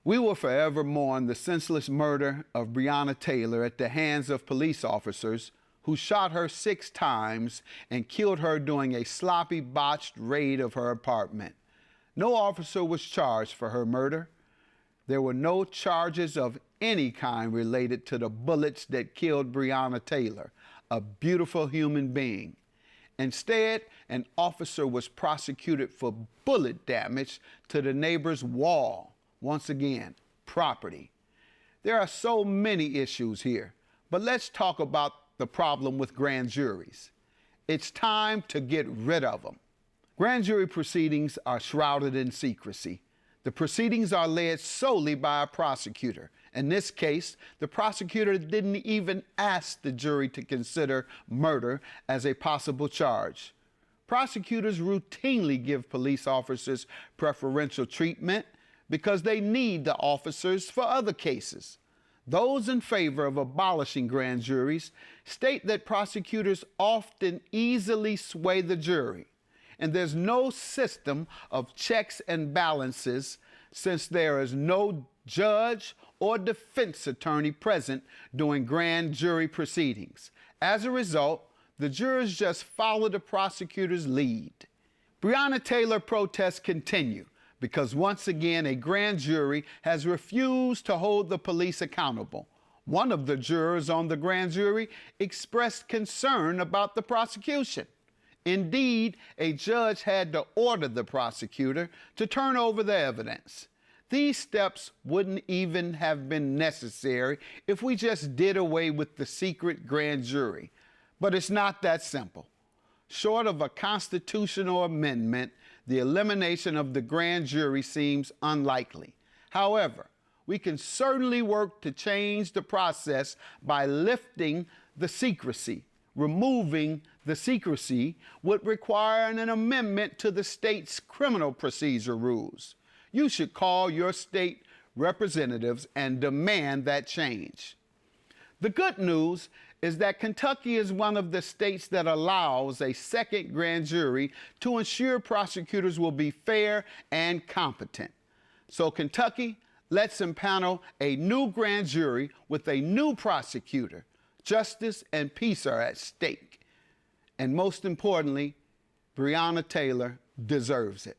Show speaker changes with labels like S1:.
S1: We will forever mourn the senseless murder of Breonna Taylor at the hands of police officers who shot her 6 times and killed her during a sloppy, botched raid of her apartment. No officer was charged for her murder. There were no charges of any kind related to the bullets that killed Breonna Taylor, a beautiful human being. Instead, an officer was prosecuted for bullet damage to the neighbor's wall. Once again, property. There are so many issues here, but let's talk about the problem with grand juries. It's time to get rid of them. Grand jury proceedings are shrouded in secrecy. The proceedings are led solely by a prosecutor. In this case, the prosecutor didn't even ask the jury to consider murder as a possible charge. Prosecutors routinely give police officers preferential treatment because they need the officers for other cases. Those in favor of abolishing grand juries state that prosecutors often easily sway the jury, and there's no system of checks and balances since there is no judge or defense attorney present during grand jury proceedings. As a result, the jurors just follow the prosecutor's lead. Breonna Taylor protests continue because once again a grand jury has refused to hold the police accountable. One of the jurors on the grand jury expressed concern about the prosecution. Indeed, a judge had to order the prosecutor to turn over the evidence. These steps wouldn't even have been necessary if we just did away with the secret grand jury. But it's not that simple. Short of a constitutional amendment, the elimination of the grand jury seems unlikely. However, we can certainly work to change the process by lifting the secrecy. Removing the secrecy would require an amendment to the state's criminal procedure rules. You should call your state representatives and demand that change. The good news is that Kentucky is one of the states that allows a second grand jury to ensure prosecutors will be fair and competent. So Kentucky, let's impanel a new grand jury with a new prosecutor. Justice and peace are at stake. And most importantly, Breonna Taylor deserves it.